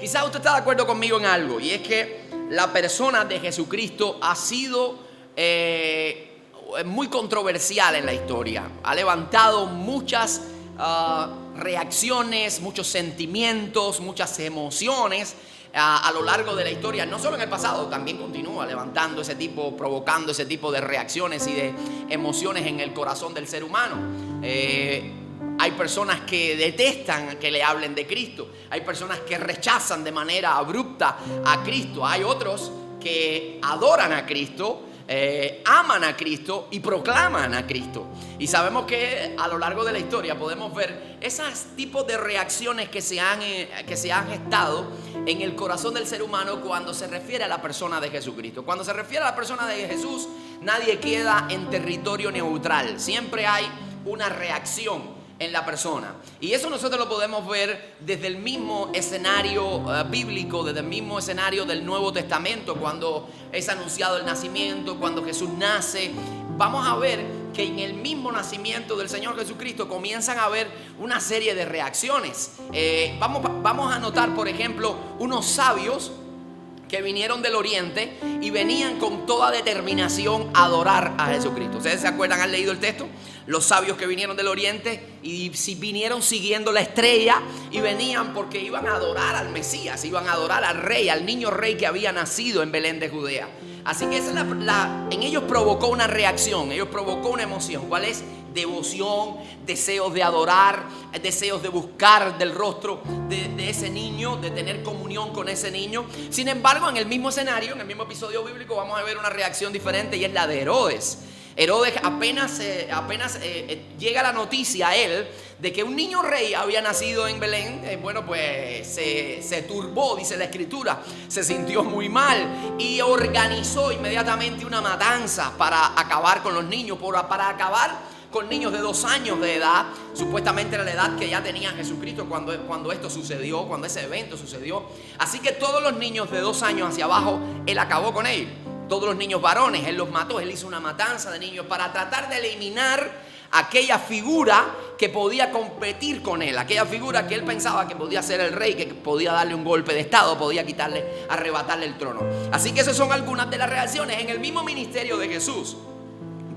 Quizás usted está de acuerdo conmigo en algo, y es que la persona de Jesucristo ha sido muy controversial en la historia. Ha levantado muchas reacciones, muchos sentimientos, muchas emociones a lo largo de la historia. No solo en el pasado, también continúa levantando provocando ese tipo de reacciones y de emociones en el corazón del ser humano. Hay personas que detestan que le hablen de Cristo. Hay personas que rechazan de manera abrupta a Cristo. Hay otros que adoran a Cristo, aman a Cristo y proclaman a Cristo. Y sabemos que a lo largo de la historia podemos ver esos tipos de reacciones que se han gestado en el corazón del ser humano cuando se refiere a la persona de Jesucristo. Cuando se refiere a la persona de Jesús, nadie queda en territorio neutral. Siempre hay una reacción en la persona. Y eso nosotros lo podemos ver desde el mismo escenario bíblico, desde el mismo escenario del Nuevo Testamento, cuando es anunciado el nacimiento, cuando Jesús nace. Vamos a ver que en el mismo nacimiento del Señor Jesucristo comienzan a haber una serie de reacciones. Vamos a notar, por ejemplo, unos sabios que vinieron del oriente y venían con toda determinación a adorar a Jesucristo. ¿Ustedes se acuerdan? ¿Han leído el texto? Los sabios que vinieron del oriente y si vinieron siguiendo la estrella y venían porque iban a adorar al Mesías, iban a adorar al rey, al niño rey que había nacido en Belén de Judea. Así que esa en ellos provocó una reacción, ellos provocó una emoción. ¿Cuál es? Devoción, deseos de adorar, deseos de buscar del rostro de ese niño, de tener comunión con ese niño. Sin embargo, en el mismo escenario, en el mismo episodio bíblico, vamos a ver una reacción diferente, y es la de Herodes. Herodes apenas llega la noticia a él de que un niño rey había nacido en Belén. Pues se turbó, dice la escritura, se sintió muy mal y organizó inmediatamente una matanza para acabar con los niños, para acabar con niños de 2 años de edad. Supuestamente era la edad que ya tenía Jesucristo cuando esto sucedió, cuando ese evento sucedió. Así que todos los niños de 2 años hacia abajo, él acabó con ellos. Todos los niños varones, él los mató. Él hizo una matanza de niños para tratar de eliminar aquella figura que podía competir con él, aquella figura que él pensaba que podía ser el rey, que podía darle un golpe de estado, podía arrebatarle el trono. Así que esas son algunas de las reacciones. En el mismo ministerio de Jesús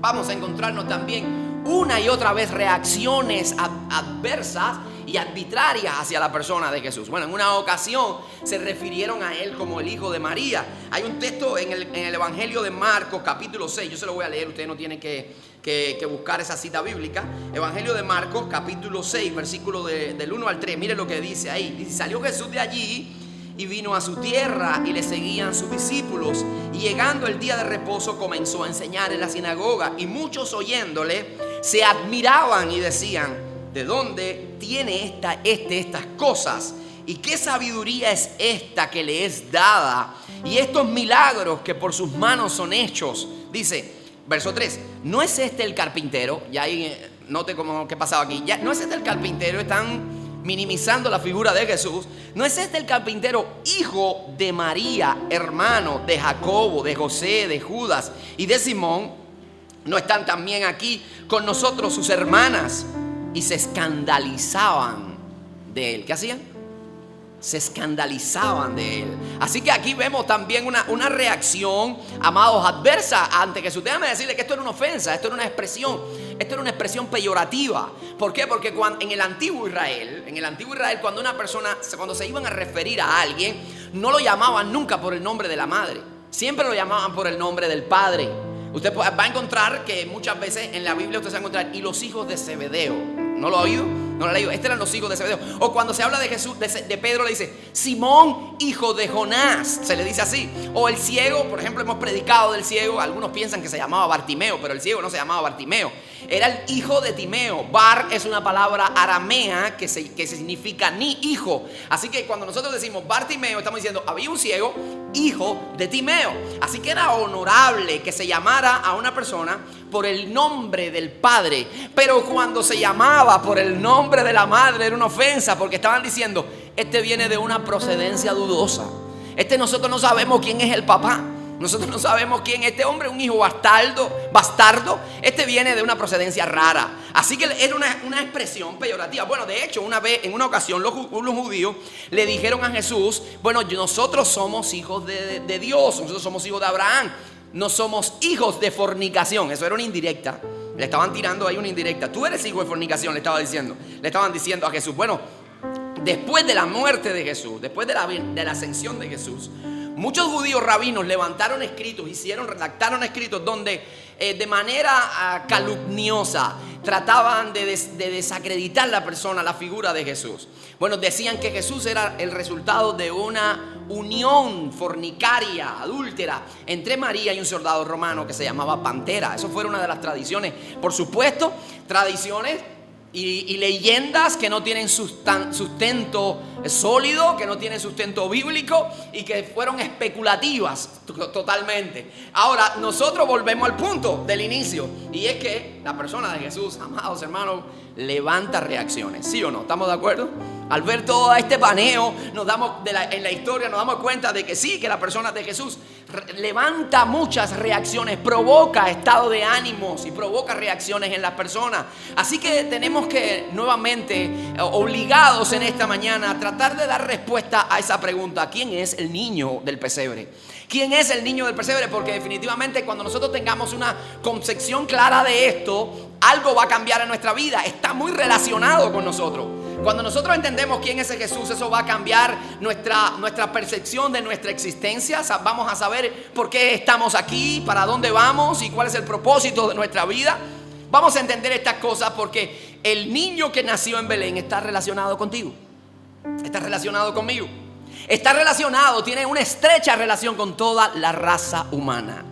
vamos a encontrarnos también una y otra vez reacciones adversas y arbitrarias hacia la persona de Jesús. Bueno, en una ocasión se refirieron a él como el hijo de María. Hay un texto en el Evangelio de Marcos, capítulo 6. Yo se lo voy a leer, ustedes no tienen que buscar esa cita bíblica. Evangelio de Marcos, capítulo 6, versículo del 1 al 3. Miren lo que dice ahí. Dice: salió Jesús de allí y vino a su tierra, y le seguían sus discípulos. Y llegando el día de reposo, comenzó a enseñar en la sinagoga, y muchos oyéndole se admiraban y decían: ¿de dónde tiene estas cosas? ¿Y qué sabiduría es esta que le es dada? Y estos milagros que por sus manos son hechos. Dice, verso 3: ¿no es este el carpintero? Ya ahí note cómo qué pasaba aquí. ¿No es este el carpintero? Están minimizando la figura de Jesús. ¿No es este el carpintero, hijo de María, hermano de Jacobo, de José, de Judas y de Simón? ¿No están también aquí con nosotros sus hermanas? Y se escandalizaban de él. ¿Qué hacían? Se escandalizaban de él. Así que aquí vemos también una reacción, amados, adversa ante Jesús. Déjame decirle que esto era una ofensa, esto era una expresión peyorativa. ¿Por qué? Porque en el antiguo Israel, cuando se iban a referir a alguien, no lo llamaban nunca por el nombre de la madre, siempre lo llamaban por el nombre del padre. Usted va a encontrar que muchas veces en la Biblia usted se va a encontrar: y los hijos de Zebedeo. ¿No lo ha oído? ¿No lo ha leído? Estos eran los hijos de Zebedeo. O cuando se habla de Jesús, de Pedro, le dice: Simón, hijo de Jonás. Se le dice así. O el ciego, por ejemplo, hemos predicado del ciego. Algunos piensan que se llamaba Bartimeo, pero el ciego no se llamaba Bartimeo. Era el hijo de Timeo. Bar es una palabra aramea que significa ni hijo. Así que cuando nosotros decimos Bartimeo, estamos diciendo: había un ciego, hijo de Timeo. Así que era honorable que se llamara a una persona por el nombre del padre. Pero cuando se llamaba por el nombre de la madre, era una ofensa, porque estaban diciendo: este viene de una procedencia dudosa. Nosotros no sabemos quién es el papá. Nosotros no sabemos quién es este hombre, un hijo bastardo. Este viene de una procedencia rara. Así que era una expresión peyorativa. Bueno, de hecho, en una ocasión los judíos le dijeron a Jesús: bueno, nosotros somos hijos de Dios, nosotros somos hijos de Abraham, no somos hijos de fornicación. Eso era una indirecta. Le estaban tirando ahí una indirecta. Tú eres hijo de fornicación, le estaban diciendo a Jesús. Bueno, después de la muerte de Jesús, después de la ascensión de Jesús, muchos judíos rabinos redactaron escritos donde de manera calumniosa trataban de desacreditar la persona, la figura de Jesús. Bueno, decían que Jesús era el resultado de una unión fornicaria, adúltera, entre María y un soldado romano que se llamaba Pantera. Eso fue una de las tradiciones. Por supuesto, tradiciones y leyendas que no tienen sustento sólido, que no tienen sustento bíblico y que fueron especulativas totalmente. Ahora, nosotros volvemos al punto del inicio, y es que la persona de Jesús, amados hermanos, levanta reacciones. ¿Sí o no? ¿Estamos de acuerdo? Al ver todo este paneo en la historia, nos damos cuenta de que sí, que la persona de Jesús levanta muchas reacciones, provoca estado de ánimos y provoca reacciones en las personas. Así que tenemos que nuevamente, obligados en esta mañana, a tratar de dar respuesta a esa pregunta: ¿quién es el niño del pesebre? ¿Quién es el niño del pesebre? Porque definitivamente cuando nosotros tengamos una concepción clara de esto, algo va a cambiar en nuestra vida. Está muy relacionado con nosotros. Cuando nosotros entendemos quién es ese Jesús, eso va a cambiar nuestra percepción de nuestra existencia. Vamos a saber por qué estamos aquí, para dónde vamos y cuál es el propósito de nuestra vida. Vamos a entender estas cosas porque el niño que nació en Belén está relacionado contigo, está relacionado conmigo, está relacionado, tiene una estrecha relación con toda la raza humana.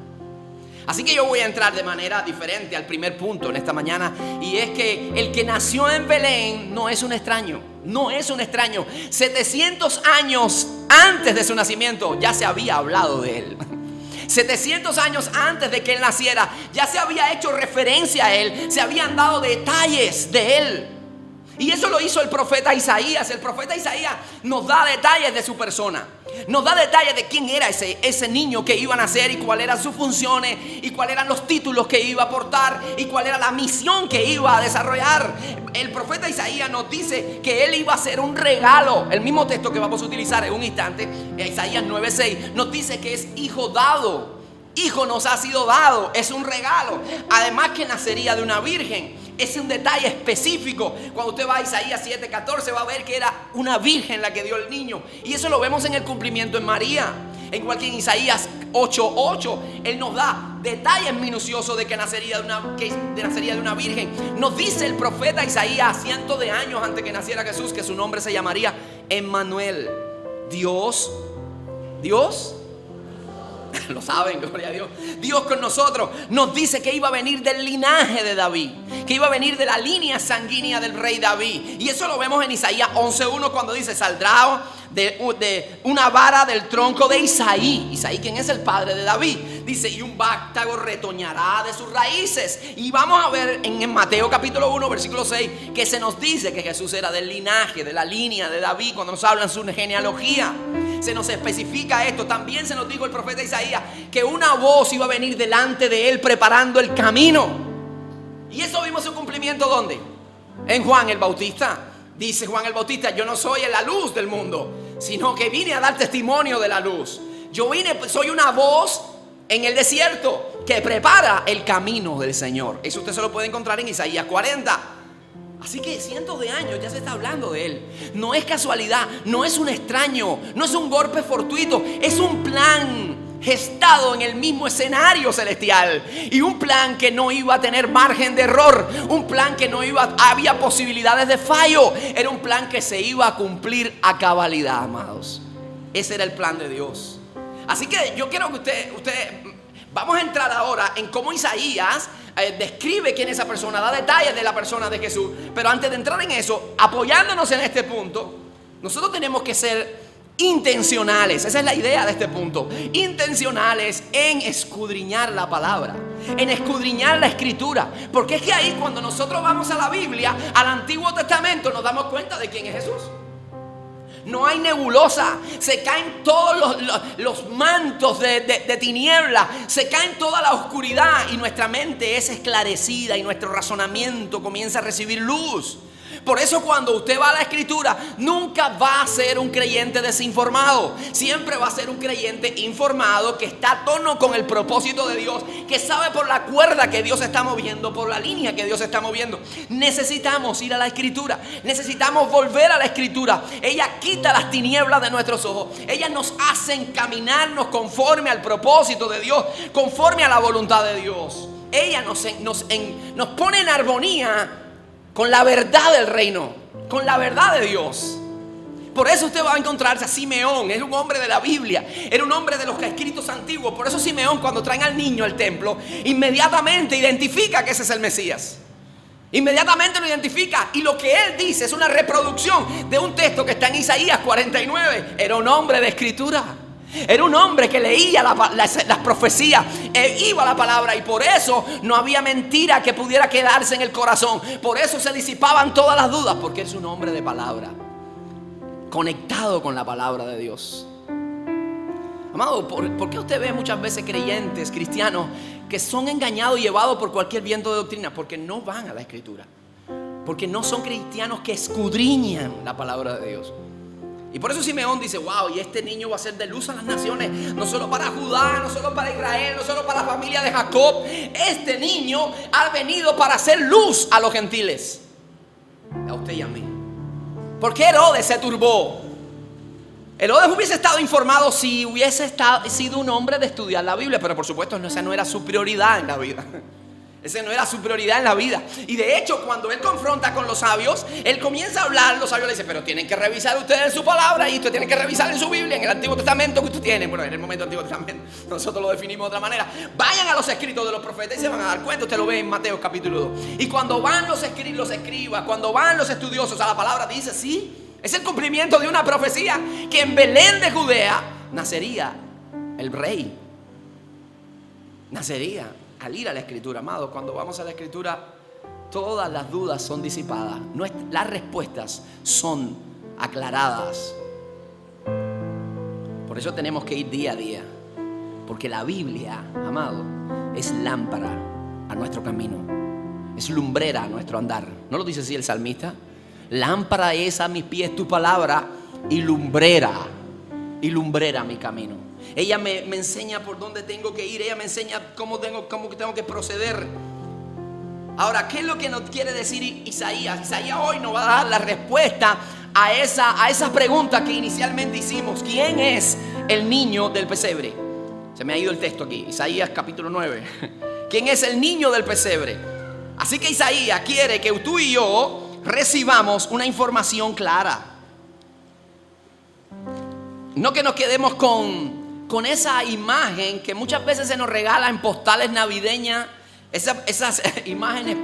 Así que yo voy a entrar de manera diferente al primer punto en esta mañana, y es que el que nació en Belén no es un extraño. No es un extraño. 700 años antes de su nacimiento ya se había hablado de él. 700 años antes de que él naciera ya se había hecho referencia a él, se habían dado detalles de él. Y eso lo hizo el profeta Isaías. El profeta Isaías nos da detalles de su persona, nos da detalles de quién era ese niño que iba a nacer, y cuáles eran sus funciones, y cuáles eran los títulos que iba a portar, y cuál era la misión que iba a desarrollar. El profeta Isaías nos dice que él iba a ser un regalo. El mismo texto que vamos a utilizar en un instante, Isaías 9:6, nos dice que es hijo dado. Hijo nos ha sido dado, es un regalo. Además que nacería de una virgen. Es un detalle específico. Cuando usted va a Isaías 7:14 va a ver que era una virgen la que dio el niño. Y eso lo vemos en el cumplimiento en María. Igual que en Isaías 8:8, él nos da detalles minuciosos de que nacería de una virgen. Nos dice el profeta Isaías cientos de años antes que naciera Jesús que su nombre se llamaría Emmanuel. Dios lo saben, gloria a Dios. Dios con nosotros. Nos dice que iba a venir del linaje de David, que iba a venir de la línea sanguínea del rey David. Y eso lo vemos en Isaías 11:1 cuando dice: saldrá de una vara del tronco de Isaí. Isaí, quien es el padre de David, dice: y un vástago retoñará de sus raíces. Y vamos a ver en Mateo capítulo 1 versículo 6 que se nos dice que Jesús era del linaje, de la línea de David. Cuando nos hablan su genealogía, se nos especifica esto. También se nos dijo el profeta Isaías que una voz iba a venir delante de él preparando el camino. Y eso vimos su cumplimiento ¿dónde? En Juan el Bautista. Dice Juan el Bautista: yo no soy la luz del mundo, sino que vine a dar testimonio de la luz. Soy una voz en el desierto que prepara el camino del Señor. Eso usted se lo puede encontrar en Isaías 40. Así que cientos de años ya se está hablando de él. No es casualidad, no es un extraño, no es un golpe fortuito. Es un plan gestado en el mismo escenario celestial, y un plan que no iba a tener margen de error, un plan que había posibilidades de fallo. Era un plan que se iba a cumplir a cabalidad, amados. Ese era el plan de Dios. Así que yo quiero que usted vamos a entrar ahora en cómo Isaías describe quién es esa persona, da detalles de la persona de Jesús. Pero antes de entrar en eso, apoyándonos en este punto, nosotros tenemos que ser intencionales. Esa es la idea de este punto. Intencionales en escudriñar la palabra, en escudriñar la escritura. Porque es que ahí, cuando nosotros vamos a la Biblia, al Antiguo Testamento, nos damos cuenta de quién es Jesús. No hay nebulosa, se caen todos los mantos de tiniebla, se caen toda la oscuridad y nuestra mente es esclarecida y nuestro razonamiento comienza a recibir luz. Por eso cuando usted va a la Escritura, nunca va a ser un creyente desinformado. Siempre va a ser un creyente informado, que está a tono con el propósito de Dios, que sabe por la cuerda que Dios está moviendo, por la línea que Dios está moviendo. Necesitamos ir a la Escritura, necesitamos volver a la Escritura. Ella quita las tinieblas de nuestros ojos. Ella nos hace encaminarnos conforme al propósito de Dios, conforme a la voluntad de Dios. Ella nos pone en armonía con la verdad del reino, con la verdad de Dios. Por eso usted va a encontrarse a Simeón. Es un hombre de la Biblia, era un hombre de los escritos antiguos. Por eso Simeón, cuando traen al niño al templo, inmediatamente identifica que ese es el Mesías. Inmediatamente lo identifica. Y lo que él dice es una reproducción de un texto que está en Isaías 49. Era un hombre de escritura. Era un hombre que leía las profecías, iba a la palabra, y por eso no había mentira que pudiera quedarse en el corazón. Por eso se disipaban todas las dudas, porque es un hombre de palabra, conectado con la palabra de Dios. Amado, ¿por qué usted ve muchas veces creyentes, cristianos, que son engañados y llevados por cualquier viento de doctrina? Porque no van a la Escritura, porque no son cristianos que escudriñan la palabra de Dios. Y por eso Simeón dice: wow, y este niño va a ser de luz a las naciones, no solo para Judá, no solo para Israel, no solo para la familia de Jacob. Este niño ha venido para hacer luz a los gentiles, a usted y a mí. ¿Por qué Herodes se turbó? Herodes hubiese estado informado si hubiese sido un hombre de estudiar la Biblia, pero por supuesto esa no era su prioridad en la vida. Esa no era su prioridad en la vida. Y de hecho, cuando él confronta con los sabios, él comienza a hablar. Los sabios le dicen: pero tienen que revisar ustedes su palabra, y ustedes tienen que revisar en su Biblia, en el Antiguo Testamento que usted tiene. Bueno, en el momento del Antiguo Testamento nosotros lo definimos de otra manera. Vayan a los escritos de los profetas y se van a dar cuenta. Usted lo ve en Mateo capítulo 2. Y cuando van los escribas, cuando van los estudiosos a la palabra, dice: sí, es el cumplimiento de una profecía, que en Belén de Judea nacería el rey. Nacería. Al ir a la Escritura, amado, cuando vamos a la Escritura, todas las dudas son disipadas, las respuestas son aclaradas. Por eso tenemos que ir día a día, porque la Biblia, amado, es lámpara a nuestro camino, es lumbrera a nuestro andar. ¿No lo dice así el salmista? Lámpara es a mis pies tu palabra, y lumbrera mi camino. Ella me enseña por dónde tengo que ir. Ella me enseña cómo tengo que proceder. Ahora, ¿qué es lo que nos quiere decir Isaías? Isaías hoy nos va a dar la respuesta a esa pregunta que inicialmente hicimos. ¿Quién es el niño del pesebre? Se me ha ido el texto aquí. Isaías capítulo 9. ¿Quién es el niño del pesebre? Así que Isaías quiere que tú y yo recibamos una información clara. No que nos quedemos con esa imagen que muchas veces se nos regala en postales navideñas, esas imágenes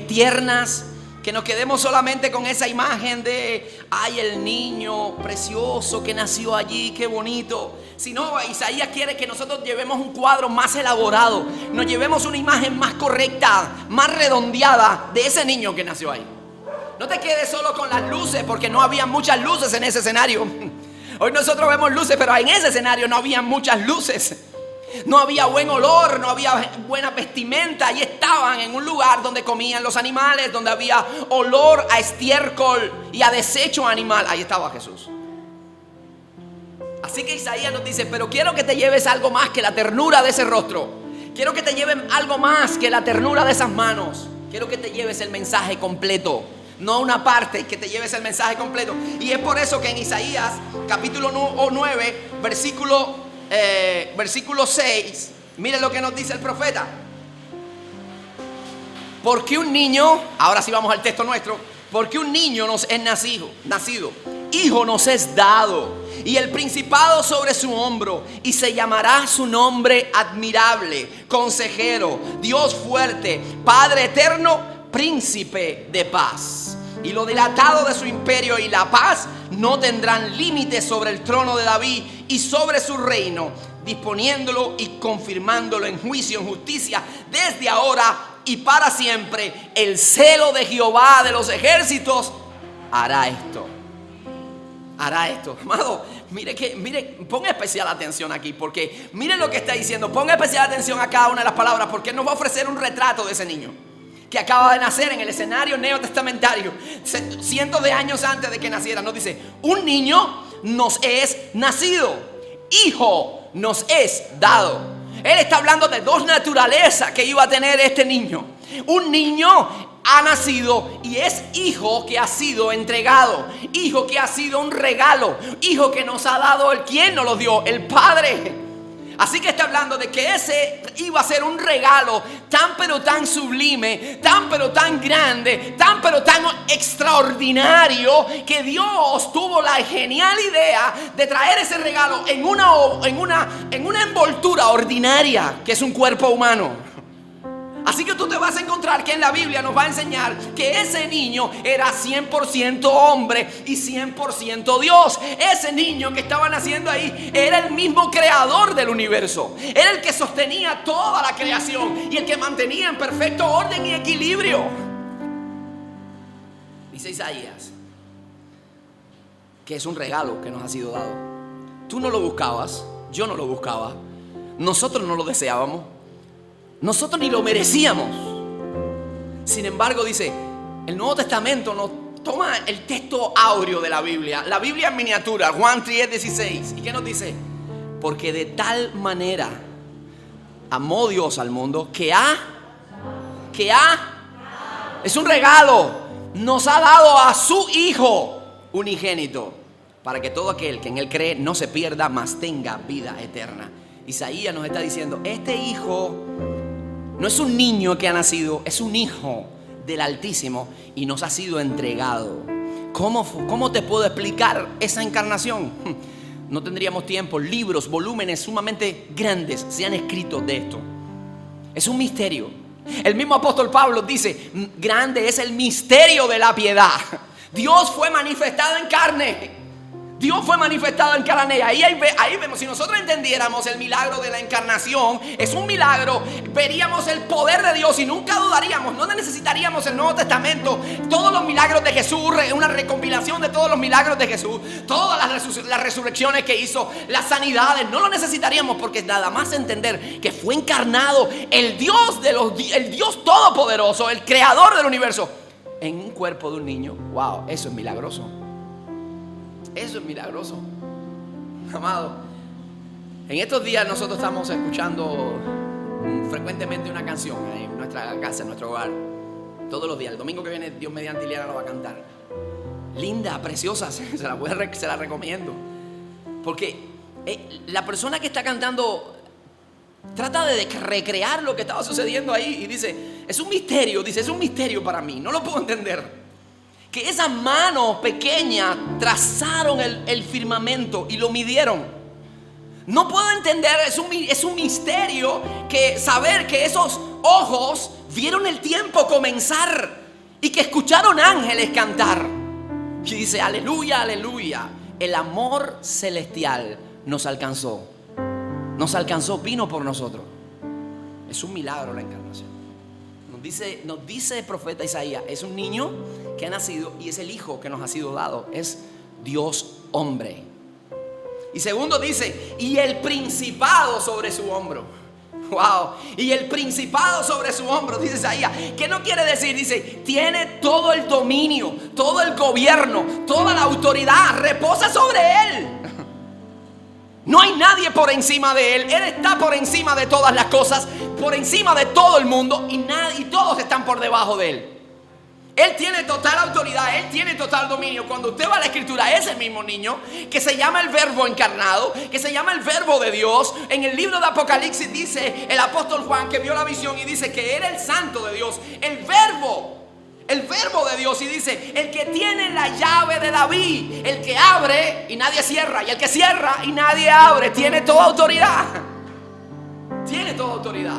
tiernas, que nos quedemos solamente con esa imagen de: ay, el niño precioso que nació allí, qué bonito. Sino, Isaías quiere que nosotros llevemos un cuadro más elaborado, nos llevemos una imagen más correcta, más redondeada de ese niño que nació ahí. No te quedes solo con las luces, porque no había muchas luces en ese escenario. Hoy nosotros vemos luces, pero en ese escenario no había muchas luces. No había buen olor, no había buena vestimenta. Y estaban en un lugar donde comían los animales, donde había olor a estiércol y a desecho animal. Ahí estaba Jesús. Así que Isaías nos dice: pero quiero que te lleves algo más que la ternura de ese rostro. Quiero que te lleven algo más que la ternura de esas manos. Quiero que te lleves el mensaje completo, no una parte, que te lleves el mensaje completo. Y es por eso que en Isaías capítulo 9 versículo 6, mire lo que nos dice el profeta. Porque un niño, ahora sí vamos al texto nuestro, porque un niño nos es nacido, hijo nos es dado, y el principado sobre su hombro, y se llamará su nombre admirable, consejero, Dios fuerte, Padre eterno, príncipe de paz. Y lo dilatado de su imperio y la paz no tendrán límites sobre el trono de David y sobre su reino, disponiéndolo y confirmándolo en juicio, en justicia, desde ahora y para siempre. El celo de Jehová de los ejércitos hará esto. hará esto. Amado, mire, ponga especial atención aquí, porque mire lo que está diciendo. Ponga especial atención a cada una de las palabras, porque Él nos va a ofrecer un retrato de ese niño que acaba de nacer en el escenario neotestamentario, cientos de años antes de que naciera. Nos dice: un niño nos es nacido, hijo nos es dado. Él está hablando de dos naturalezas que iba a tener este niño. Un niño ha nacido y es hijo que ha sido entregado, hijo que ha sido un regalo, hijo que nos ha dado el quien nos lo dio, el Padre. Así que está hablando de que ese iba a ser un regalo tan pero tan sublime, tan pero tan grande, tan pero tan extraordinario, que Dios tuvo la genial idea de traer ese regalo en una envoltura ordinaria, que es un cuerpo humano. Así que tú te vas a encontrar que en la Biblia nos va a enseñar que ese niño era 100% hombre y 100% Dios. Ese niño que estaba naciendo ahí era el mismo creador del universo. Era el que sostenía toda la creación y el que mantenía en perfecto orden y equilibrio. Dice Isaías que es un regalo que nos ha sido dado. Tú no lo buscabas, yo no lo buscaba, nosotros no lo deseábamos. Nosotros ni lo merecíamos. Sin embargo, dice, el Nuevo Testamento nos toma el texto áureo de la Biblia en miniatura, Juan 3:16. ¿Y qué nos dice? Porque de tal manera amó Dios al mundo que es un regalo, nos ha dado a su Hijo unigénito, para que todo aquel que en Él cree no se pierda, mas tenga vida eterna. Isaías nos está diciendo, este Hijo no es un niño que ha nacido, es un hijo del Altísimo y nos ha sido entregado. ¿Cómo te puedo explicar esa encarnación? No tendríamos tiempo. Libros, volúmenes sumamente grandes se han escrito de esto. Es un misterio. El mismo apóstol Pablo dice, grande es el misterio de la piedad. Dios fue manifestado en carne. Dios fue manifestado en carne. Ahí vemos, si nosotros entendiéramos el milagro de la encarnación, es un milagro, veríamos el poder de Dios y nunca dudaríamos, no necesitaríamos el Nuevo Testamento, todos los milagros de Jesús, una recompilación de todos los milagros de Jesús, todas las resurrecciones que hizo, las sanidades, no lo necesitaríamos, porque nada más entender que fue encarnado el Dios todopoderoso, el creador del universo, en un cuerpo de un niño. Wow, eso es milagroso. Eso es milagroso, amado. En estos días nosotros estamos escuchando frecuentemente una canción en nuestra casa, en nuestro hogar. Todos los días. El domingo que viene, Dios mediante, Ileana lo va a cantar. Linda, preciosa, se la recomiendo. Porque la persona que está cantando trata de recrear lo que estaba sucediendo ahí y dice, es un misterio, es un misterio para mí, no lo puedo entender. Que esas manos pequeñas trazaron el firmamento y lo midieron. No puedo entender, es un misterio que saber que esos ojos vieron el tiempo comenzar y que escucharon ángeles cantar. Y dice, aleluya, aleluya, el amor celestial nos alcanzó, vino por nosotros. Es un milagro la encarnación. Nos dice el profeta Isaías, es un niño que ha nacido y es el hijo que nos ha sido dado, es Dios hombre. Y segundo dice, y el principado sobre su hombro. Wow, y el principado sobre su hombro, dice Isaías. ¿Qué no quiere decir? Dice, tiene todo el dominio, todo el gobierno, toda la autoridad, reposa sobre él. No hay nadie por encima de él. Él está por encima de todas las cosas, por encima de todo el mundo, y todos están por debajo de él. Él tiene total autoridad, Él tiene total dominio. Cuando usted va a la escritura, ese mismo niño que se llama el verbo encarnado, que se llama el verbo de Dios, en el libro de Apocalipsis dice el apóstol Juan que vio la visión y dice que era el santo de Dios, el verbo de Dios, y dice, el que tiene la llave de David, el que abre y nadie cierra, y el que cierra y nadie abre, tiene toda autoridad. Tiene toda autoridad.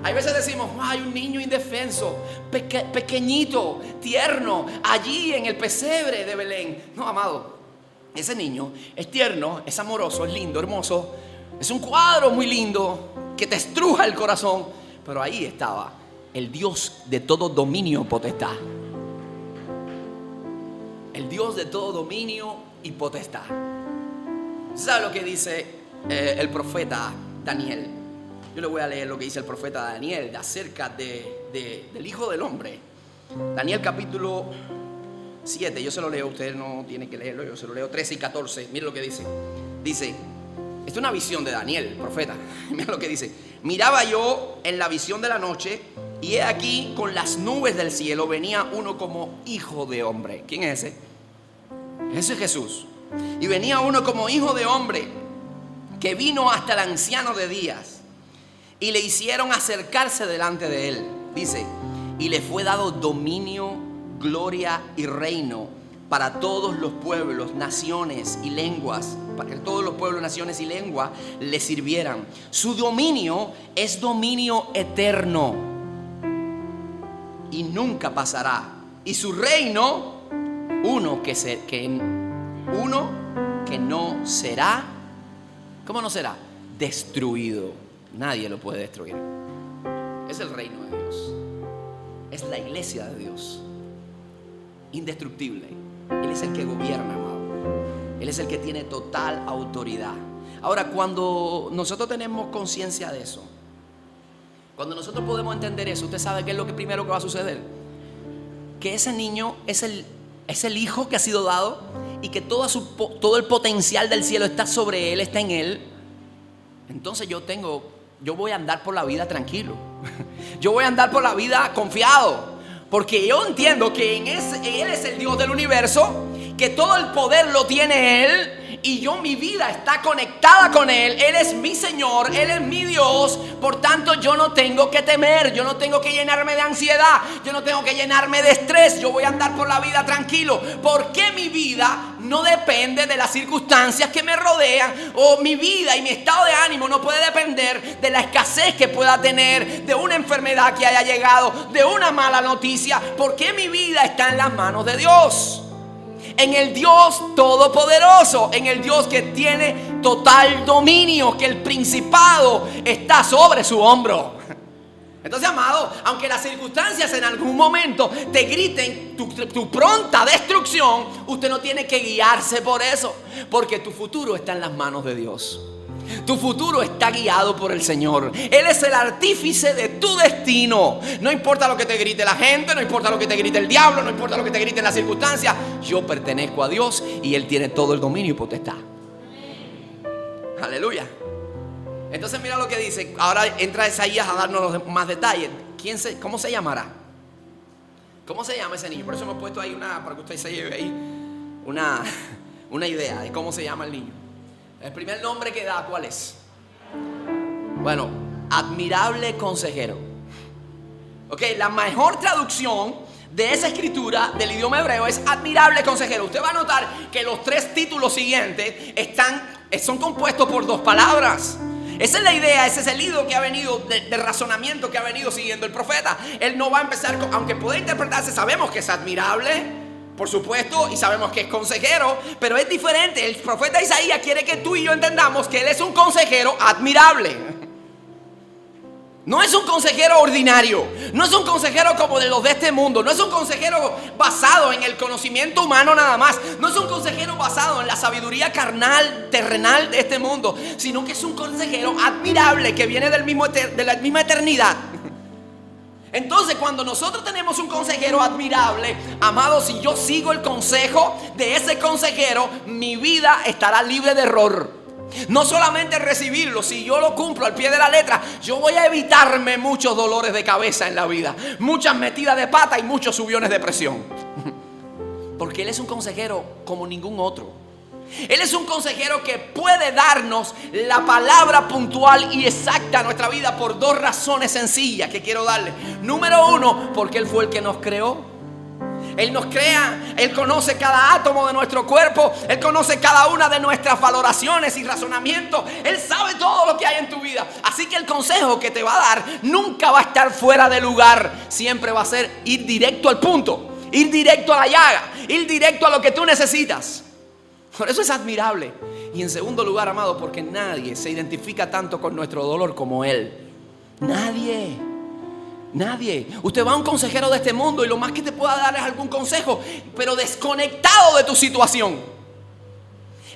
Hay veces decimos, hay un niño indefenso, pequeñito, tierno, allí en el pesebre de Belén. No, amado, ese niño es tierno, es amoroso, es lindo, hermoso. Es un cuadro muy lindo que te estruja el corazón. Pero ahí estaba el Dios de todo dominio potestad. el Dios de todo dominio y potestad. ¿Sabe lo que dice el profeta Daniel? Yo le voy a leer lo que dice el profeta Daniel acerca del Hijo del Hombre. Daniel capítulo 7, yo se lo leo, usted no tiene que leerlo, yo se lo leo, 13 y 14. Mire lo que dice. Dice, esta es una visión de Daniel, el profeta. Mira lo que dice. Miraba yo en la visión de la noche, y he aquí con las nubes del cielo venía uno como hijo de hombre. ¿Quién es ese? Ese es Jesús. Y venía uno como hijo de hombre, que vino hasta el anciano de días, y le hicieron acercarse delante de él. Dice, y le fue dado dominio, gloria y reino para todos los pueblos, naciones y lenguas, para que todos los pueblos, naciones y lenguas le sirvieran. Su dominio es dominio eterno y nunca pasará. Y su reino, uno que no será, ¿cómo no será? Destruido. Nadie lo puede destruir. Es el reino de Dios. Es la iglesia de Dios. Indestructible. Él es el que gobierna, amado. Él es el que tiene total autoridad. Ahora, cuando nosotros tenemos conciencia de eso, cuando nosotros podemos entender eso, usted sabe qué es lo que primero que va a suceder. Que ese niño es el hijo que ha sido dado, y que todo el potencial del cielo está sobre él, está en él. Entonces yo voy a andar por la vida tranquilo. Yo voy a andar por la vida confiado, porque yo entiendo que Él es el Dios del universo, que todo el poder lo tiene Él, y mi vida está conectada con Él. Él es mi Señor, Él es mi Dios. Por tanto, yo no tengo que temer, yo no tengo que llenarme de ansiedad, yo no tengo que llenarme de estrés. Yo voy a andar por la vida tranquilo, porque mi vida no depende de las circunstancias que me rodean, o mi vida y mi estado de ánimo no puede depender de la escasez que pueda tener, de una enfermedad que haya llegado, de una mala noticia, porque mi vida está en las manos de Dios, en el Dios todopoderoso, en el Dios que tiene total dominio, que el principado está sobre su hombro. Entonces, amado, aunque las circunstancias en algún momento te griten tu pronta destrucción, usted no tiene que guiarse por eso, porque tu futuro está en las manos de Dios. Tu futuro está guiado por el Señor. Él es el artífice de tu destino. No importa lo que te grite la gente, no importa lo que te grite el diablo, no importa lo que te griten las circunstancias. Yo pertenezco a Dios y Él tiene todo el dominio y potestad. Aleluya. Entonces mira lo que dice. Ahora entra Isaías a darnos más detalles. ¿Cómo se llamará? ¿Cómo se llama ese niño? Por eso hemos puesto ahí para que usted se lleve ahí una idea de cómo se llama el niño. El primer nombre que da, ¿cuál es? Bueno, admirable consejero. Ok, la mejor traducción de esa escritura del idioma hebreo es admirable consejero. Usted va a notar que los 3 títulos siguientes son compuestos por 2 palabras. Esa es la idea, ese es el hilo que ha venido de razonamiento que ha venido siguiendo el profeta. Él no va a empezar aunque puede interpretarse, sabemos que es admirable, por supuesto, y sabemos que es consejero, pero es diferente. El profeta Isaías quiere que tú y yo entendamos que él es un consejero admirable. No es un consejero ordinario, no es un consejero como de los de este mundo, no es un consejero basado en el conocimiento humano nada más, no es un consejero basado en la sabiduría carnal, terrenal de este mundo, sino que es un consejero admirable que viene de la misma eternidad. Entonces, cuando nosotros tenemos un consejero admirable, amado, si yo sigo el consejo de ese consejero, mi vida estará libre de error. No solamente recibirlo, si yo lo cumplo al pie de la letra, yo voy a evitarme muchos dolores de cabeza en la vida, muchas metidas de pata y muchos subiones de presión. Porque Él es un consejero como ningún otro. Él es un consejero que puede darnos la palabra puntual y exacta a nuestra vida por 2 razones sencillas que quiero darle. Número 1, porque Él fue el que nos creó. Él nos crea, Él conoce cada átomo de nuestro cuerpo, Él conoce cada una de nuestras valoraciones y razonamientos. Él sabe todo lo que hay en tu vida. Así que el consejo que te va a dar nunca va a estar fuera de lugar. Siempre va a ser ir directo al punto, ir directo a la llaga, ir directo a lo que tú necesitas. Por eso es admirable. Y en segundo lugar, amado, porque nadie se identifica tanto con nuestro dolor como Él. Nadie. Nadie. Usted va a un consejero de este mundo y lo más que te pueda dar es algún consejo, pero desconectado de tu situación.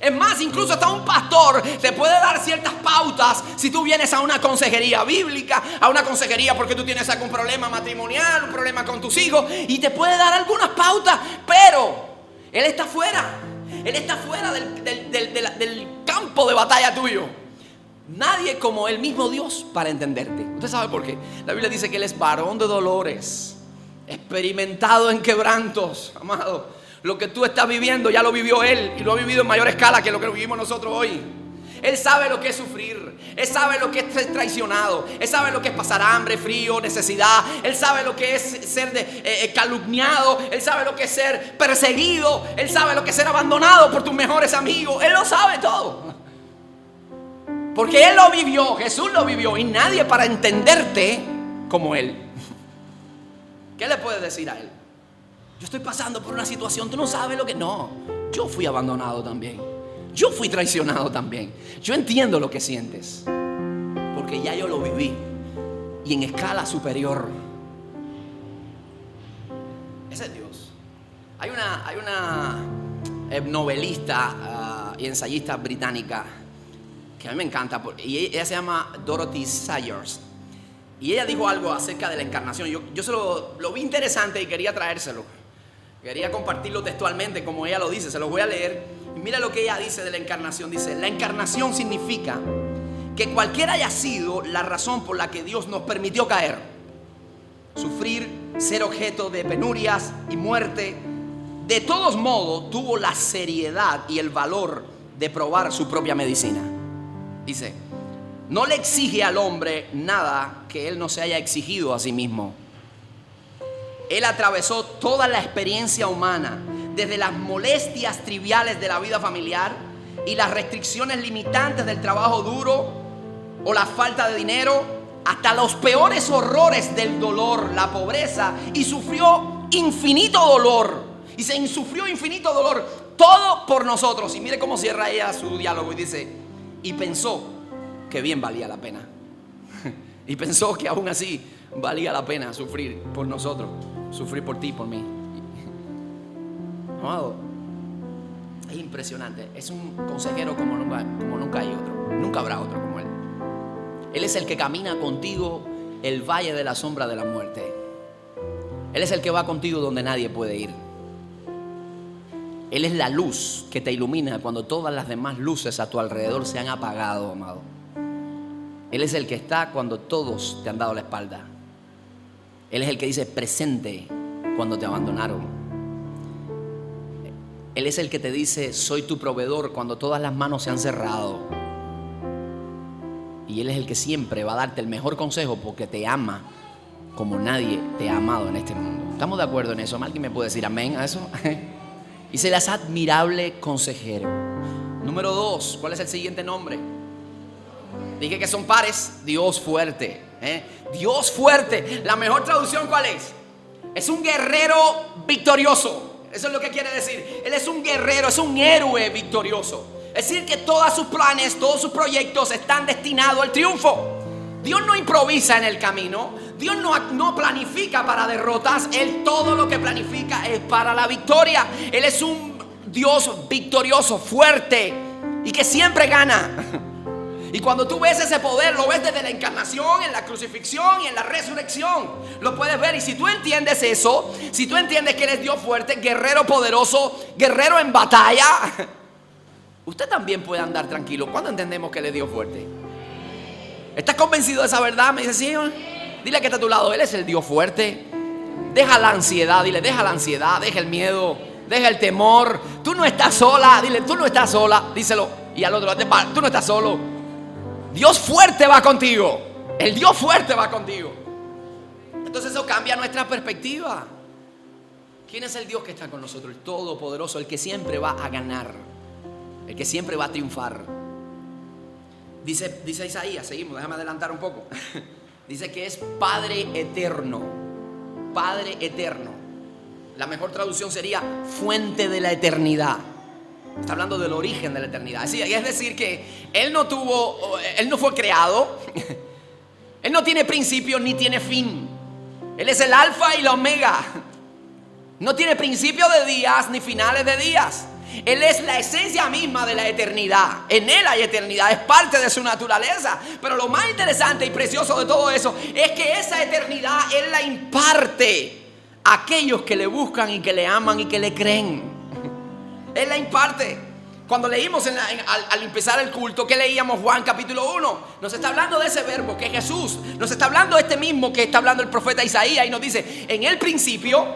Es más, incluso hasta un pastor te puede dar ciertas pautas si tú vienes a una consejería bíblica, a una consejería porque tú tienes algún problema matrimonial, un problema con tus hijos, y te puede dar algunas pautas, pero él está fuera. Él está fuera del campo de batalla tuyo. Nadie como el mismo Dios para entenderte. ¿Usted sabe por qué? La Biblia dice que Él es varón de dolores, experimentado en quebrantos. Amado, lo que tú estás viviendo ya lo vivió Él, y lo ha vivido en mayor escala que lo que vivimos nosotros hoy. Él sabe lo que es sufrir. Él sabe lo que es ser traicionado. Él sabe lo que es pasar hambre, frío, necesidad. Él sabe lo que es ser calumniado. Él sabe lo que es ser perseguido. Él sabe lo que es ser abandonado por tus mejores amigos. Él lo sabe todo, porque Él lo vivió. Jesús lo vivió, y nadie para entenderte como Él. ¿Qué le puedes decir a Él? Yo estoy pasando por una situación, tú no sabes lo que... No, yo fui abandonado también. Yo fui traicionado también. Yo entiendo lo que sientes, porque ya yo lo viví, y en escala superior. Ese es Dios. Hay una novelista y ensayista británica que a mí me encanta, y ella se llama Dorothy Sayers, y ella dijo algo acerca de la encarnación. Yo se lo vi interesante y quería traérselo. Quería compartirlo textualmente como ella lo dice. Se lo voy a leer. Y mira lo que ella dice de la encarnación. Dice: la encarnación significa que cualquiera haya sido la razón por la que Dios nos permitió caer, sufrir, ser objeto de penurias y muerte, de todos modos tuvo la seriedad y el valor de probar su propia medicina. Dice: no le exige al hombre nada que él no se haya exigido a sí mismo. Él atravesó toda la experiencia humana, desde las molestias triviales de la vida familiar y las restricciones limitantes del trabajo duro o la falta de dinero, hasta los peores horrores del dolor, la pobreza, y sufrió infinito dolor. Y se sufrió infinito dolor, todo por nosotros. Y mire cómo cierra ella su diálogo y dice: y pensó que bien valía la pena. Y pensó que aún así valía la pena sufrir por nosotros, sufrir por ti, por mí. Amado, es impresionante. Es un consejero como nunca hay otro. Nunca habrá otro como Él. Él es el que camina contigo el valle de la sombra de la muerte. Él es el que va contigo donde nadie puede ir. Él es la luz que te ilumina cuando todas las demás luces a tu alrededor se han apagado, amado. Él es el que está cuando todos te han dado la espalda. Él es el que dice presente cuando te abandonaron. Él es el que te dice soy tu proveedor cuando todas las manos se han cerrado. Y Él es el que siempre va a darte el mejor consejo, porque te ama como nadie te ha amado en este mundo. ¿Estamos de acuerdo en eso? ¿Alguien me puede decir amén a eso? Y se le hace admirable consejero. Número 2, ¿cuál es el siguiente nombre? Dije que son pares. Dios fuerte. Dios fuerte. La mejor traducción, ¿cuál es? Es un guerrero victorioso. Eso es lo que quiere decir. Él es un guerrero, es un héroe victorioso. Es decir, que todos sus planes, todos sus proyectos están destinados al triunfo. Dios no improvisa en el camino. Dios no planifica para derrotas. Él todo lo que planifica es para la victoria. Él es un Dios victorioso, fuerte, y que siempre gana. Y cuando tú ves ese poder, lo ves desde la encarnación, en la crucifixión y en la resurrección. Lo puedes ver. Y si tú entiendes eso, si tú entiendes que Él es Dios fuerte, guerrero poderoso, guerrero en batalla, usted también puede andar tranquilo. ¿Cuándo entendemos que Él es Dios fuerte? ¿Estás convencido de esa verdad? Me dice: sí. Dile que está a tu lado: Él es el Dios fuerte. Deja la ansiedad, dile, deja la ansiedad, deja el miedo, deja el temor. Tú no estás sola, dile, tú no estás sola. Díselo. Y al otro: tú no estás solo. Dios fuerte va contigo. El Dios fuerte va contigo. Entonces eso cambia nuestra perspectiva. ¿Quién es el Dios que está con nosotros? El Todopoderoso, el que siempre va a ganar, el que siempre va a triunfar. Dice Isaías, seguimos, déjame adelantar un poco. Dice que es Padre eterno. Padre eterno. La mejor traducción sería fuente de la eternidad. Está hablando del origen de la eternidad. Es decir, que Él no fue creado. Él no tiene principio ni tiene fin. Él es el alfa y la omega. No tiene principio de días ni finales de días. Él es la esencia misma de la eternidad. En Él hay eternidad, es parte de su naturaleza. Pero lo más interesante y precioso de todo eso es que esa eternidad Él la imparte a aquellos que le buscan y que le aman y que le creen. Él la imparte. Cuando leímos al empezar el culto, ¿qué leíamos? Juan capítulo 1. Nos está hablando de ese verbo que es Jesús. Nos está hablando de este mismo que está hablando el profeta Isaías. Y nos dice, en el principio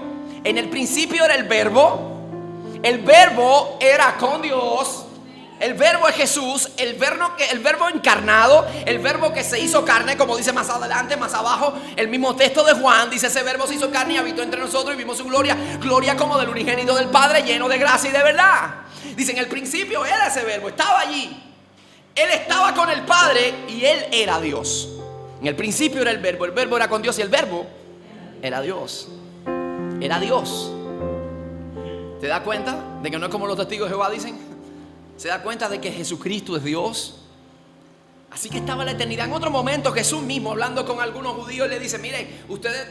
era el verbo. El verbo era con Dios. El verbo es Jesús. El verbo encarnado. El verbo que se hizo carne, como dice más adelante, más abajo, el mismo texto de Juan. Dice, ese verbo se hizo carne y habitó entre nosotros y vimos su gloria. Gloria como del unigénito del Padre, lleno de gracia y de verdad. Dice, en el principio era ese verbo, estaba allí. Él estaba con el Padre y Él era Dios. En el principio era el verbo era con Dios y el verbo era Dios. Era Dios. ¿Te das cuenta de que no es como los testigos de Jehová dicen? ¿Se da cuenta de que Jesucristo es Dios? Así que estaba la eternidad. En otro momento Jesús mismo, hablando con algunos judíos, le dice, miren, ustedes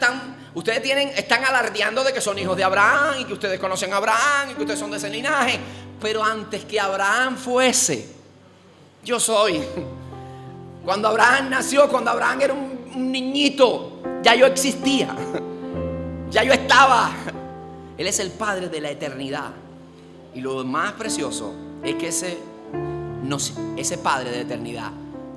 están alardeando de que son hijos de Abraham y que ustedes conocen a Abraham y que ustedes son de ese linaje. Pero antes que Abraham fuese, yo soy. Cuando Abraham nació, cuando Abraham era un niñito, ya yo existía. Ya yo estaba. Él es el Padre de la eternidad. Y lo más precioso es que ese Padre de eternidad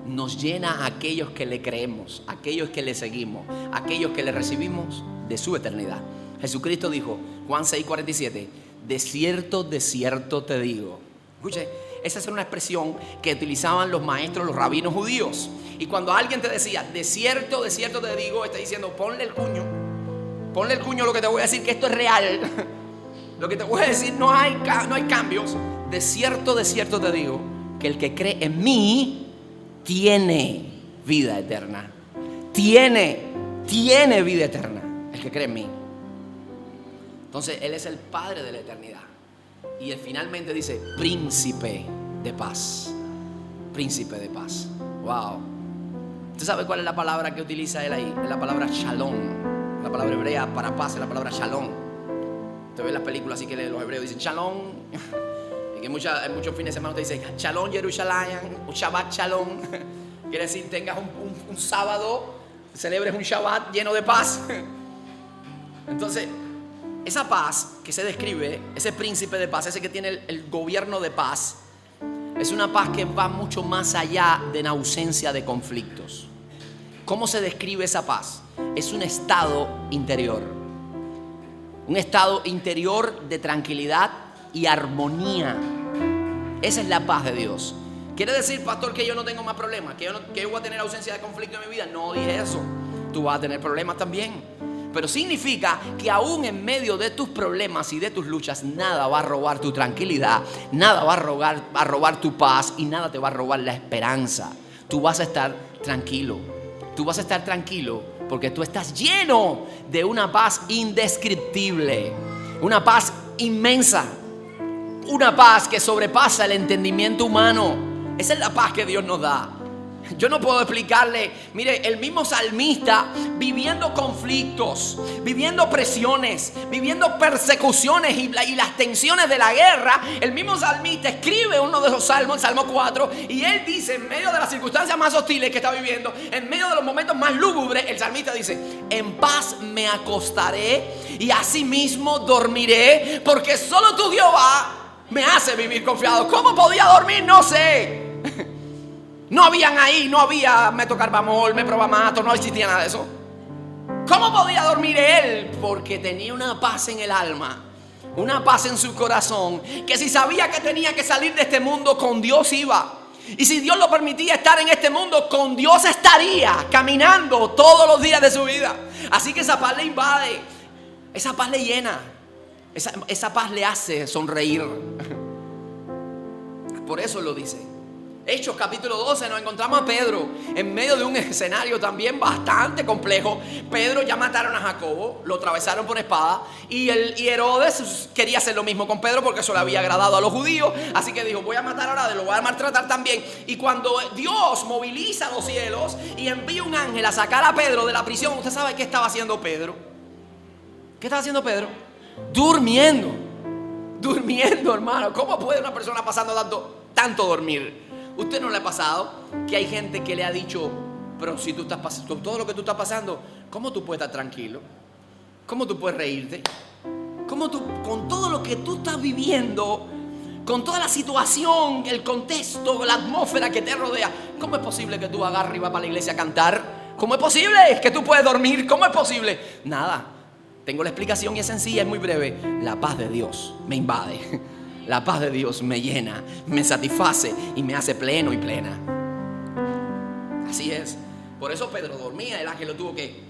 nos llena a aquellos que le creemos, a aquellos que le seguimos, a aquellos que le recibimos de su eternidad. Jesucristo dijo, Juan 6:47, de cierto te digo. Escuche, esa es una expresión que utilizaban los maestros, los rabinos judíos. Y cuando alguien te decía, de cierto te digo, está diciendo, ponle el cuño lo que te voy a decir, que esto es real. Lo que te voy a decir, no hay cambios. De cierto te digo, que el que cree en mí tiene vida eterna. Tiene vida eterna el que cree en mí. Entonces Él es el Padre de la eternidad. Y Él finalmente dice, príncipe de paz. Príncipe de paz. Wow. ¿Usted sabe cuál es la palabra que utiliza Él ahí? Es la palabra shalom. La palabra hebrea para paz es la palabra shalom. Usted ve las películas así que los hebreos dicen shalom. Y que muchos fines de semana te dicen shalom Jerusalén, o Shabbat shalom. Quiere decir tengas un sábado, celebres un Shabbat lleno de paz. Entonces, esa paz que se describe, ese príncipe de paz, ese que tiene el gobierno de paz, es una paz que va mucho más allá de la ausencia de conflictos. ¿Cómo se describe esa paz? Es un estado interior. Un estado interior de tranquilidad y armonía. Esa es la paz de Dios. ¿Quiere decir, pastor, que yo no tengo más problemas? ¿Que yo voy a tener ausencia de conflicto en mi vida? No dije eso. Tú vas a tener problemas también. Pero significa que aún en medio de tus problemas y de tus luchas, nada va a robar tu tranquilidad, nada va a robar tu paz y nada te va a robar la esperanza. Tú vas a estar tranquilo. Tú vas a estar tranquilo porque tú estás lleno de una paz indescriptible, una paz inmensa, una paz que sobrepasa el entendimiento humano. Esa es la paz que Dios nos da. Yo no puedo explicarle. Mire, el mismo salmista, viviendo conflictos, viviendo presiones, viviendo persecuciones y las tensiones de la guerra, el mismo salmista escribe uno de esos salmos, el Salmo 4, y él dice, en medio de las circunstancias más hostiles que está viviendo, en medio de los momentos más lúgubres, el salmista dice, en paz me acostaré y asimismo dormiré, porque solo tu Jehová me hace vivir confiado. ¿Cómo podía dormir? No sé. No había metocarbamol, meprobamato, no existía nada de eso. ¿Cómo podía dormir él? Porque tenía una paz en el alma, una paz en su corazón, que si sabía que tenía que salir de este mundo, con Dios iba. Y si Dios lo permitía estar en este mundo, con Dios estaría caminando todos los días de su vida. Así que esa paz le invade, esa paz le llena, esa paz le hace sonreír. Por eso lo dice. Hechos capítulo 12 nos encontramos a Pedro en medio de un escenario también bastante complejo. Pedro, ya mataron a Jacobo, lo atravesaron por espada, y Herodes quería hacer lo mismo con Pedro porque eso le había agradado a los judíos. Así que dijo, voy a matar ahora, lo voy a maltratar también. Y cuando Dios moviliza los cielos y envía un ángel a sacar a Pedro de la prisión, ¿usted sabe qué estaba haciendo Pedro? ¿Qué estaba haciendo Pedro? Durmiendo, hermano. ¿Cómo puede una persona pasando tanto dormir? ¿Usted no le ha pasado que hay gente que le ha dicho, pero si tú estás pasando, todo lo que tú estás pasando, ¿cómo tú puedes estar tranquilo? ¿Cómo tú puedes reírte? ¿Cómo tú, con todo lo que tú estás viviendo, con toda la situación, el contexto, la atmósfera que te rodea, cómo es posible que tú agarres y vas para la iglesia a cantar? ¿Cómo es posible que tú puedes dormir? ¿Cómo es posible? Nada, tengo la explicación y es sencilla, es muy breve. La paz de Dios me invade. La paz de Dios me llena, me satisface y me hace pleno y plena. Así es. Por eso Pedro dormía, el ángel lo tuvo que,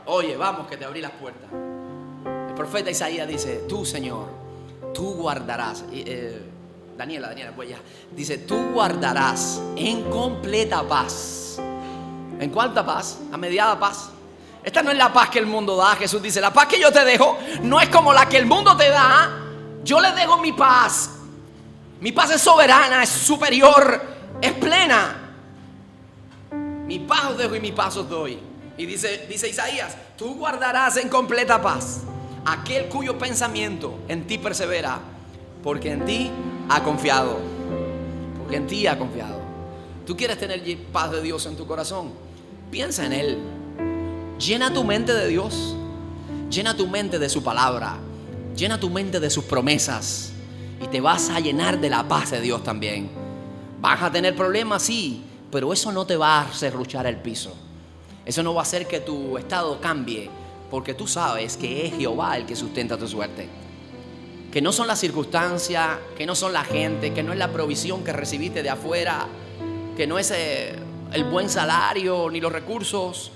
oye, vamos que te abrí las puertas. El profeta Isaías dice, tú, Señor, tú guardarás. Daniela, pues ya. Dice, tú guardarás en completa paz. ¿En cuánta paz? A mediada paz. Esta no es la paz que el mundo da. Jesús dice, la paz que yo te dejo no es como la que el mundo te da. Yo les dejo mi paz. Mi paz es soberana, es superior, es plena. Mi paz os dejo y mi paz os doy. Y dice Isaías, tú guardarás en completa paz aquel cuyo pensamiento en ti persevera, porque en ti ha confiado. Porque en ti ha confiado. ¿Tú quieres tener paz de Dios en tu corazón? Piensa en Él. Llena tu mente de Dios. Llena tu mente de su palabra. Llena tu mente de sus promesas y te vas a llenar de la paz de Dios también. Vas a tener problemas, sí, pero eso no te va a serruchar el piso. Eso no va a hacer que tu estado cambie, porque tú sabes que es Jehová el que sustenta tu suerte. Que no son las circunstancias, que no son la gente, que no es la provisión que recibiste de afuera, que no es el buen salario ni los recursos.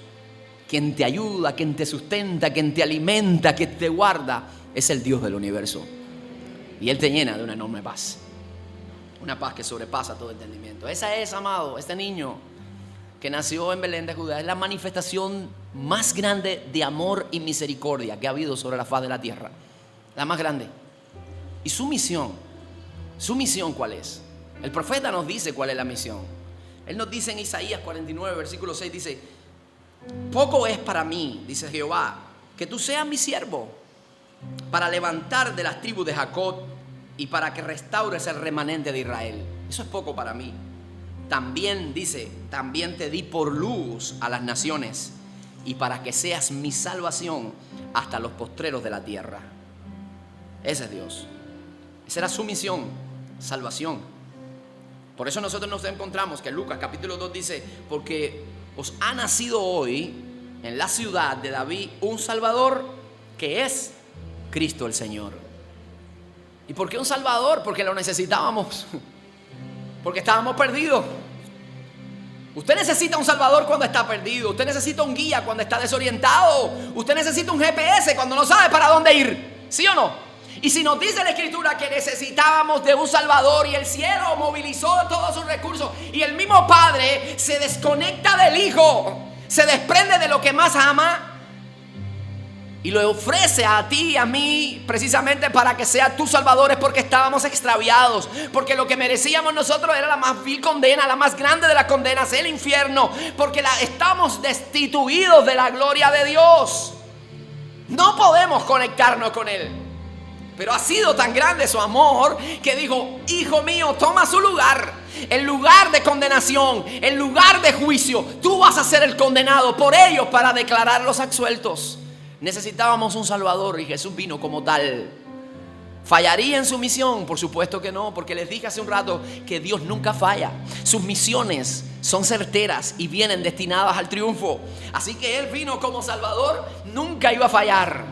Quien te ayuda, quien te sustenta, quien te alimenta, quien te guarda, es el Dios del universo. Y Él te llena de una enorme paz. Una paz que sobrepasa todo entendimiento. Esa es, amado, este niño que nació en Belén de Judá, es la manifestación más grande de amor y misericordia que ha habido sobre la faz de la tierra. La más grande. Y su misión ¿cuál es? El profeta nos dice cuál es la misión. Él nos dice en Isaías 49, versículo 6, dice, poco es para mí, dice Jehová, que tú seas mi siervo, para levantar de las tribus de Jacob y para que restaures el remanente de Israel. Eso es poco para mí. También dice, también te di por luz a las naciones y para que seas mi salvación hasta los postreros de la tierra. Ese es Dios. Esa era su misión, salvación. Por eso nosotros nos encontramos que Lucas capítulo 2 dice, porque os ha nacido hoy en la ciudad de David un Salvador que es Cristo el Señor. ¿Y por qué un Salvador? Porque lo necesitábamos. Porque estábamos perdidos. Usted necesita un Salvador cuando está perdido. Usted necesita un guía cuando está desorientado. Usted necesita un GPS cuando no sabe para dónde ir. ¿Sí o no? Y si nos dice la Escritura que necesitábamos de un Salvador y el cielo movilizó todos sus recursos y el mismo Padre se desconecta del Hijo, se desprende de lo que más ama y lo ofrece a ti y a mí precisamente para que sea tu Salvador, es porque estábamos extraviados, porque lo que merecíamos nosotros era la más vil condena, la más grande de las condenas, el infierno, porque estamos destituidos de la gloria de Dios. No podemos conectarnos con Él. Pero ha sido tan grande su amor que dijo, hijo mío, toma su lugar. El lugar de condenación, el lugar de juicio. Tú vas a ser el condenado por ellos para declararlos absueltos. Necesitábamos un Salvador y Jesús vino como tal. ¿Fallaría en su misión? Por supuesto que no, porque les dije hace un rato que Dios nunca falla. Sus misiones son certeras y vienen destinadas al triunfo. Así que Él vino como Salvador, nunca iba a fallar.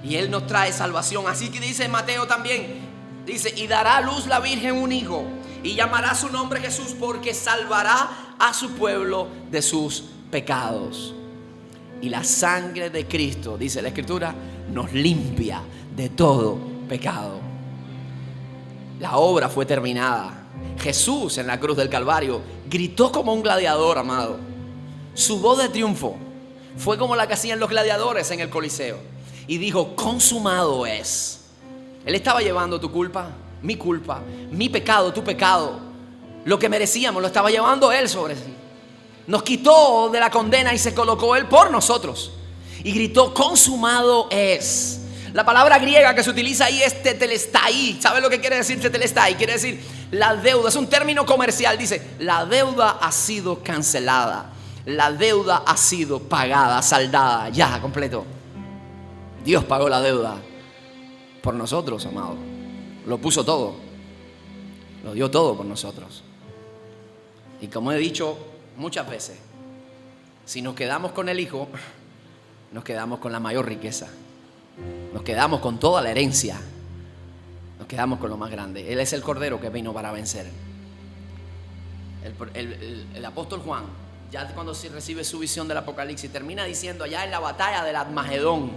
Y Él nos trae salvación. Así que dice Mateo también, dice, y dará a luz la Virgen un hijo, y llamará su nombre Jesús, porque salvará a su pueblo de sus pecados. Y la sangre de Cristo, dice la Escritura, nos limpia de todo pecado. La obra fue terminada. Jesús en la cruz del Calvario gritó como un gladiador, amado. Su voz de triunfo fue como la que hacían los gladiadores en el Coliseo. Y dijo: consumado es. Él estaba llevando tu culpa, mi pecado, tu pecado. Lo que merecíamos lo estaba llevando Él sobre sí. Nos quitó de la condena y se colocó Él por nosotros. Y gritó: consumado es. La palabra griega que se utiliza ahí es tetelestai. ¿Sabe lo que quiere decir tetelestai? Quiere decir la deuda. Es un término comercial. Dice: la deuda ha sido cancelada. La deuda ha sido pagada, saldada, ya, completo. Dios pagó la deuda por nosotros, amado. Lo puso todo. Lo dio todo por nosotros. Y como he dicho muchas veces, si nos quedamos con el Hijo, nos quedamos con la mayor riqueza. Nos quedamos con toda la herencia. Nos quedamos con lo más grande. Él es el Cordero que vino para vencer. El apóstol Juan, ya cuando se recibe su visión del Apocalipsis, termina diciendo allá en la batalla del Armagedón,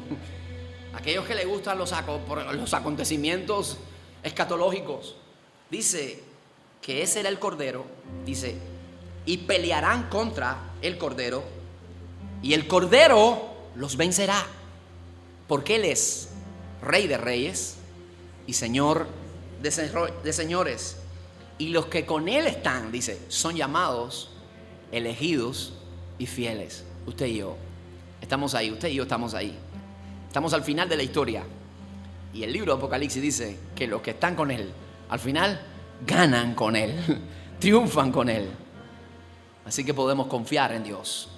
aquellos que les gustan los acontecimientos escatológicos, dice que ese era el Cordero, dice, y pelearán contra el Cordero, y el Cordero los vencerá, porque Él es Rey de reyes y Señor de señores, y los que con Él están, dice, son llamados, elegidos y fieles. Usted y yo estamos ahí, usted y yo estamos ahí. Estamos al final de la historia. Y el libro de Apocalipsis dice que los que están con Él, al final, ganan con Él, triunfan con Él. Así que podemos confiar en Dios.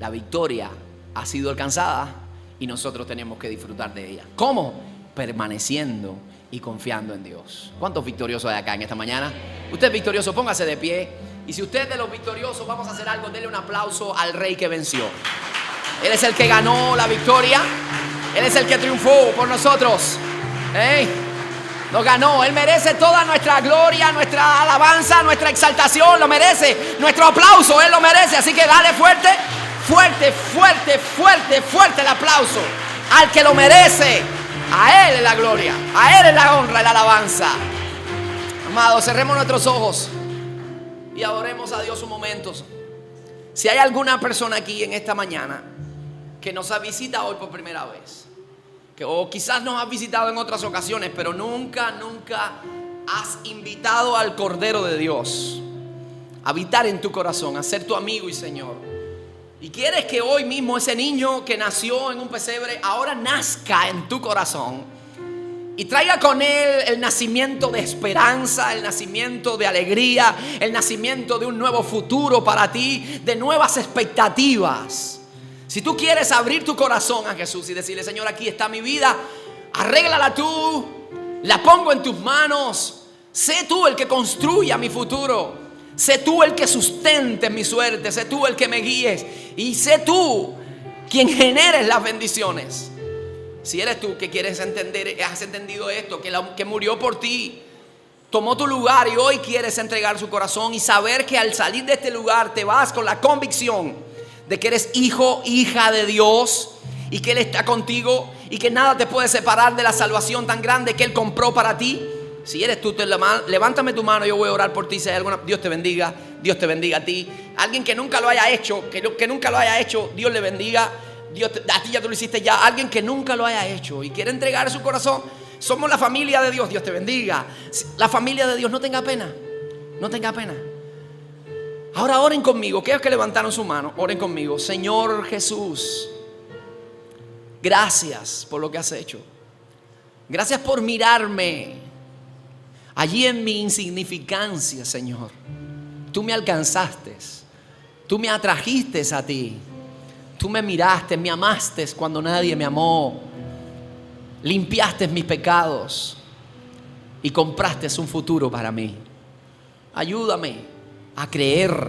La victoria ha sido alcanzada y nosotros tenemos que disfrutar de ella. ¿Cómo? Permaneciendo y confiando en Dios. ¿Cuántos victoriosos hay acá en esta mañana? Usted es victorioso, póngase de pie. Y si usted es de los victoriosos, vamos a hacer algo. Denle un aplauso al Rey que venció. Él es el que ganó la victoria. Él es el que triunfó por nosotros. Lo ganó. Él merece toda nuestra gloria, nuestra alabanza, nuestra exaltación. Lo merece. Nuestro aplauso, Él lo merece. Así que dale fuerte, fuerte, fuerte, fuerte, fuerte el aplauso al que lo merece. A Él es la gloria, a Él es la honra y la alabanza. Amados, cerremos nuestros ojos y adoremos a Dios un momento. Si hay alguna persona aquí en esta mañana que nos ha visitado hoy por primera vez, o quizás nos has visitado en otras ocasiones, pero nunca has invitado al Cordero de Dios a habitar en tu corazón, a ser tu amigo y Señor, y quieres que hoy mismo ese niño que nació en un pesebre ahora nazca en tu corazón y traiga con él el nacimiento de esperanza, el nacimiento de alegría, el nacimiento de un nuevo futuro para ti, de nuevas expectativas. Si tú quieres abrir tu corazón a Jesús y decirle: Señor, aquí está mi vida, arréglala tú, la pongo en tus manos, sé tú el que construya mi futuro, sé tú el que sustente mi suerte, sé tú el que me guíes y sé tú quien generes las bendiciones. Si eres tú que quieres entender, has entendido esto, que murió por ti, tomó tu lugar y hoy quieres entregar su corazón y saber que al salir de este lugar te vas con la convicción de que eres hijo, hija de Dios y que Él está contigo y que nada te puede separar de la salvación tan grande que Él compró para ti. Si eres tú, levántame tu mano, yo voy a orar por ti. Si hay alguna, Dios te bendiga a ti. Alguien que nunca lo haya hecho, que nunca lo haya hecho, Dios le bendiga. A ti ya tú lo hiciste ya. Alguien que nunca lo haya hecho y quiere entregar su corazón, somos la familia de Dios. Dios te bendiga. La familia de Dios, no tenga pena. No tenga pena. Ahora oren conmigo. Aquellos que levantaron su mano, oren conmigo. Señor Jesús, gracias por lo que has hecho. Gracias por mirarme allí en mi insignificancia, Señor. Tú me alcanzaste. Tú me atrajiste a ti. Tú me miraste, me amaste cuando nadie me amó. Limpiaste mis pecados y compraste un futuro para mí. Ayúdame a creer,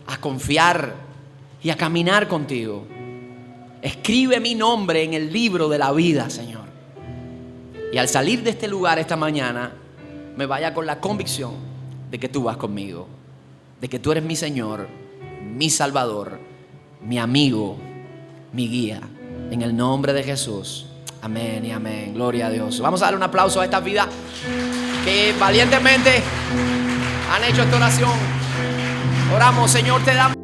a confiar y a caminar contigo. Escribe mi nombre en el libro de la vida, Señor. Y al salir de este lugar esta mañana, me vaya con la convicción de que tú vas conmigo, de que tú eres mi Señor, mi Salvador, mi amigo, mi guía. En el nombre de Jesús. Amén y amén. Gloria a Dios. Vamos a darle un aplauso a esta vida que valientemente Han hecho esta oración. Oramos, Señor, te damos.